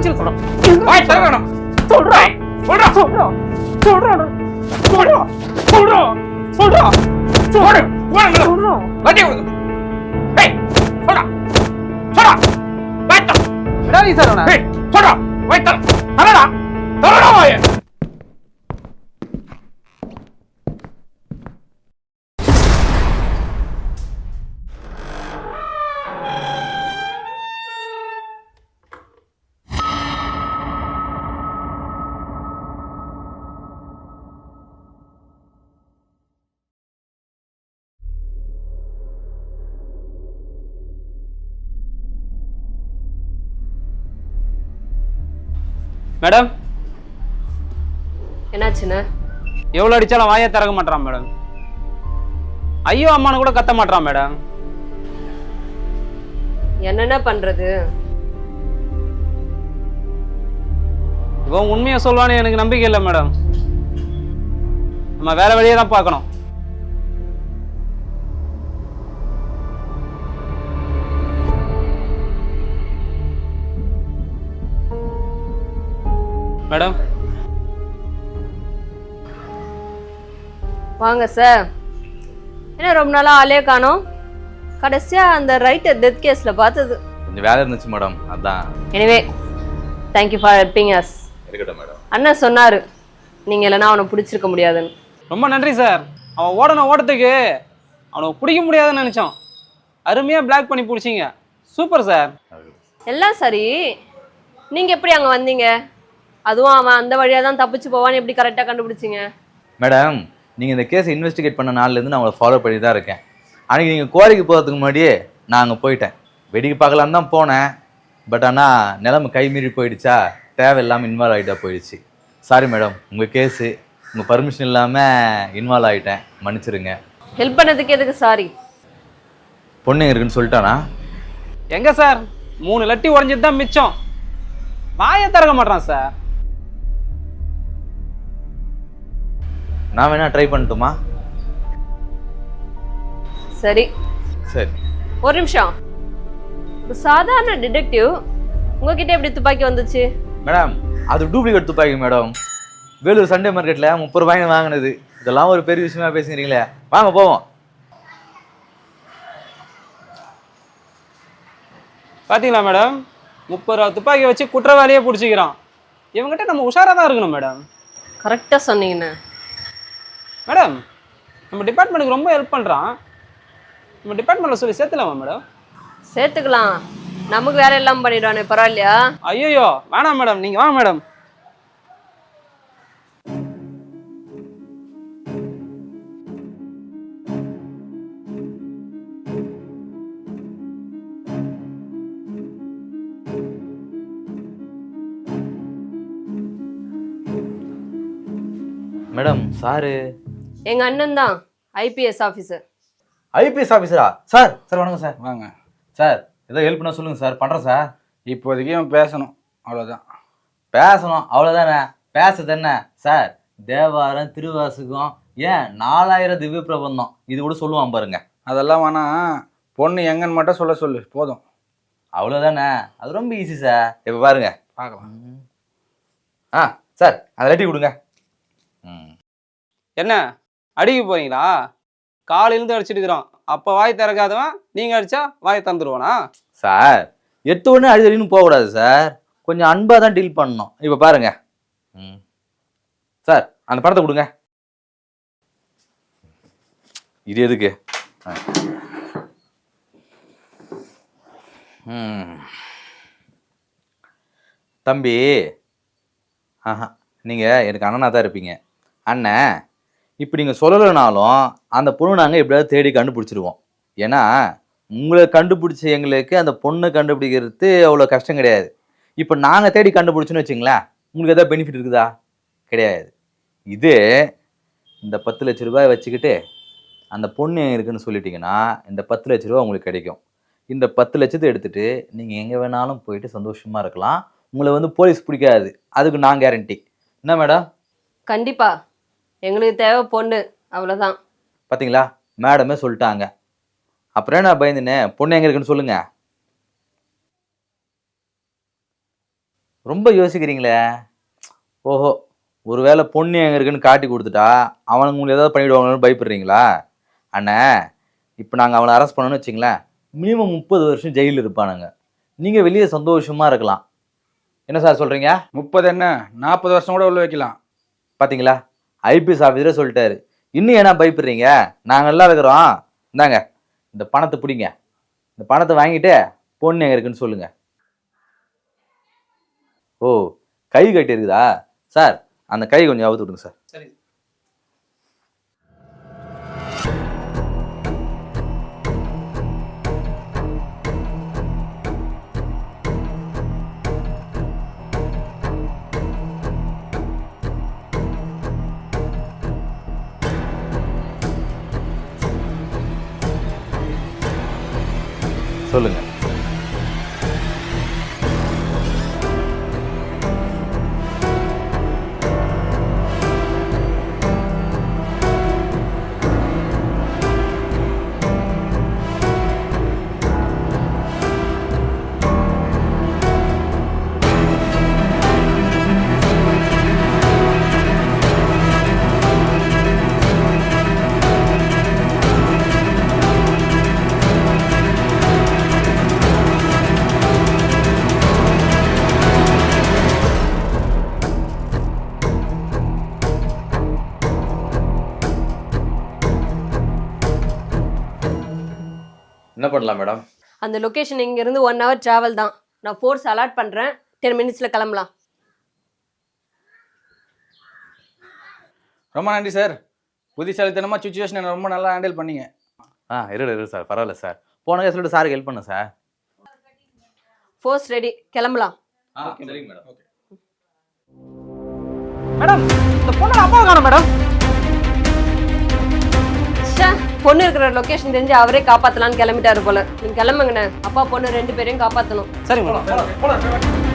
தங்கச்சி சொல்றேன் வாய் தரணும் சொல்றேன் சொல்றேன் சொல்றேன் சொல்றேன் சொல்றேன் சொல்றேன் சொல்றேன் சொல்றேன் சொல்றேன் வண்டி விடுங்க ஏய் சொல்றா சொல்றா வாய் தர விடாதீங்க சார் அவனை ஏய் சொல்றா வாய் தர தரடா தரடா வாய் மேடம் என்னாச்சுன்னு எவ்வளோ அடிச்சாலும் வாயை திறக்க மாட்டான் மேடம். ஐயோ அம்மானு கூட கத்த மாட்டான் மேடம். என்னென்ன பண்றது? இவன் உண்மையை சொல்லுவான்னு எனக்கு நம்பிக்கை இல்லை மேடம். நம்ம வேற வழியே தான் பார்க்கணும். மேடம் வாங்க சார். என்ன ரொம்ப நாளா ஆளே காணோம்? கடைசியா அந்த ரைட்டர் டெத் கேஸ்ல பார்த்தது. கொஞ்சம் வேலை இருந்துச்சு மேடம், அதான். Anyway thank you for helping as. இருக்கட்டும் மேடம். அண்ணா சொன்னாரு நீங்க இல்லைன்னா அவனை பிடிச்சிருக்க முடியாதுன்னு. ரொம்ப நன்றி சார். அவன் ஓடன ஓட்டத்துக்கு அவனை பிடிக்க முடியாதுன்னு நினைச்சோம். அருமையாக பிளாக் பண்ணி பிடிச்சிங்க. Super sir. எல்லாம் சரி, நீங்க எப்படி அங்க வந்தீங்க? அதுவும் அவன் அந்த வழியா தான் தப்பிச்சு போவான்னு எப்படி கரெக்டாக கண்டுபிடிச்சிங்க? மேடம், நீங்கள் இந்த கேஸை இன்வெஸ்டிகேட் பண்ண நாள்லேருந்து நான் உங்களை ஃபாலோ பண்ணி தான் இருக்கேன். அன்றைக்கி நீங்கள் குவாரிக்கு போகிறதுக்கு முன்னாடியே நான் அங்கே போயிட்டேன். வெடிக்கு பார்க்கலான்னு தான் போனேன். பட் ஆனால் நிலைமை கை மீறி போயிடுச்சா, தேவையில்லாமல் இன்வால்வ் ஆகிட்டா போயிடுச்சு. சாரி மேடம், உங்கள் கேஸு உங்கள் பர்மிஷன் இல்லாமல் இன்வால்வ் ஆகிட்டேன், மன்னிச்சிருங்க. ஹெல்ப் பண்ணதுக்கு எதுக்கு சாரி? பொண்ணு இருக்குன்னு சொல்லிட்டானா? எங்க சார் 3 லட்டி உடஞ்சது தான் மிச்சம். வாயை திறக்க மாட்டான் சார். நான் வேணா ட்ரை பண்ணட்டுமா? சரி சரி. ஒரு நிமிஷம். ஒரு சாதாரண டிடெக்டிவ் உங்ககிட்ட எப்படி துப்பாக்கி வந்துச்சு? மேடம், அது டூப்ளிகேட் துப்பாக்கி மேடம். வேலூர் சண்டே மார்க்கெட்டில் 30 ரூபாய்க்கு வாங்கினது. இதெல்லாம் ஒரு பெரிய விஷயமா பேசுகிறீங்களே. வாங்க போவோம். பார்த்தீங்களா மேடம், 30 ரூபா துப்பாக்கி வச்சு குற்றவாளியே பிடிச்சிக்கிறான். இவங்ககிட்ட நம்ம உஷாராக தான் இருக்கணும் மேடம். கரெக்டாக சொன்னீங்கண்ணே. மேடம், நம்ம டிபார்ட்மெண்ட்டுக்கு ரொம்ப ஹெல்ப் பண்ணுறான். நம்ம டிபார்ட்மெண்ட்டில் சொல்லி சேர்த்துலாமா மேடம்? சேர்த்துக்கலாம். நமக்கு வேலை எல்லாம் பண்ணிடுவானே, பரவாயில்லையா? ஐயோ வேணாம் மேடம், நீங்கள் வாங்க மேடம். மேடம், சாரு எங்க அண்ணன் தான் ஐபிஎஸ் ஆஃபீஸர். ஐபிஎஸ் ஆஃபீஸரா? சார் சார் வணக்கம் சார். வாங்க சார், ஏதோ ஹெல்ப் பண்ண சொல்லுங்கள் சார், பண்ணுறேன் சார். இப்போதைக்கு அவன் பேசணும், அவ்வளோதான். பேசணும் அவ்வளோதானே? பேசுறது என்ன சார்? தேவாரம், திருவாசகம், ஏன் 4000 திவ்ய பிரபந்தம் இது கூட சொல்லுவான் பாருங்க. அதெல்லாம் வேணாம், பொண்ணு எங்கன்னு மட்டும் சொல்ல சொல்லு, போதும். அவ்வளோதானே? அது ரொம்ப ஈஸி சார். இப்போ பாருங்க, பார்க்கலாம். சார் அதை லட்டி கொடுங்க. என்ன அடிக்க போறீங்களா? காலையிலேருந்து அடிச்சுட்டு இருக்கிறோம். அப்போ வாய் திறக்காதவன் நீங்கள் அடிச்சா வாய் திறந்துருவானா? சார், எடுத்த உடனே அடிதடின்னு போகக்கூடாது சார். கொஞ்சம் அன்பாக தான் டீல் பண்ணணும். இப்போ பாருங்க. சார், அந்த படத்தை கொடுங்க. இது எதுக்கு? தம்பி, நீங்கள் எனக்கு அண்ணனாக தான் இருப்பீங்க. அண்ணன், இப்போ நீங்கள் சொல்லலைனாலும் அந்த பொண்ணு நாங்கள் எப்படியாவது தேடி கண்டுபிடிச்சிடுவோம். ஏன்னா உங்களை கண்டுபிடிச்ச எங்களுக்கு அந்த பொண்ணை கண்டுபிடிக்கிறது அவ்வளோ கஷ்டம் கிடையாது. இப்போ நாங்கள் தேடி கண்டுபிடிச்சோன்னு வச்சுங்களேன், உங்களுக்கு எதாவது பெனிஃபிட் இருக்குதா? கிடையாது. இது இந்த 10 லட்ச ரூபாய் வச்சுக்கிட்டு அந்த பொண்ணு இருக்குன்னு சொல்லிட்டீங்கன்னா இந்த 10 லட்ச ரூபா உங்களுக்கு கிடைக்கும். இந்த 10 லட்சத்தை எடுத்துகிட்டு நீங்கள் எங்கே வேணாலும் போயிட்டு சந்தோஷமாக இருக்கலாம். உங்களை போலீஸ் பிடிக்காது, அதுக்கு நான் கேரண்டி. என்ன மேடம்? கண்டிப்பா எங்களுக்கு தேவை பொண்ணு, அவ்வளோதான். பார்த்தீங்களா, மேடமே சொல்லிட்டாங்க. அப்புறம் என்ன பயந்துன்னு? பொண்ணு எங்கே இருக்குன்னு சொல்லுங்க. ரொம்ப யோசிக்கிறீங்களே. ஓஹோ, ஒருவேளை பொண்ணு எங்கே இருக்குன்னு காட்டி கொடுத்துட்டா அவனுக்கு உங்களுக்கு ஏதாவது பண்ணிவிடுவாங்கன்னு பயப்படுறீங்களா? அண்ணே, இப்போ நாங்கள் அவனை அரெஸ்ட் பண்ணோன்னு வச்சிங்களேன், மினிமம் 30 வருஷம் ஜெயிலில் இருப்பானுங்க. நீங்கள் வெளியே சந்தோஷமாக இருக்கலாம். என்ன சார் சொல்கிறீங்க? 30 என்ன 40 வருஷம் கூட உள்ள வைக்கலாம். பார்த்தீங்களா, ஐபிஎஸ் ஆஃபீஸரே சொல்லிட்டாரு. இன்னும் ஏன்னா பயப்படுறீங்க? நாங்கள் எல்லாம் இருக்கிறோம். இந்தாங்க, இந்த பணத்தை பிடிங்க. இந்த பணத்தை வாங்கிட்டு பொண்ணு எங்கே இருக்குன்னு சொல்லுங்க. ஓ, கை கட்டி இருக்குதா சார்? அந்த கை கொஞ்சம் அவுத்து விடுங்க சார். சரி. சொல்லுங்க. என்ன பண்ணலாம் மேடம்? அந்த லொகேஷன் இங்கேருந்து 1 hour ட்ராவல் தான். நான் ஃபோர்ஸ் அலாட் பண்ணுறேன். 10 minutes கிளம்பலாம். ரொம்ப நன்றி சார். புத்திசாலித்தனமாக சுச்சுவேஷனை ரொம்ப நல்லா ஹேண்டில் பண்ணீங்க. இரு சார், பரவாயில்ல சார். போன சொல்லிட்டு சாருக்கு ஹெல்ப் பண்ண சார். ஃபோர்ஸ் ரெடி, கிளம்பலாம். சரிங்க மேடம். மேடம், இந்த பொண்ணோட அப்பா காணோம் மேடம். பொண்ணு இருக்கிற லொகேஷன் தெரிஞ்சு அவரே காப்பாத்தலான்னு கிளம்பிட்டாரு போல. நீங்க கிளம்புங்கண்ணே. அப்பா பொண்ணு 2 பேரையும் காப்பாத்தணும். சரிங்க மேடம்.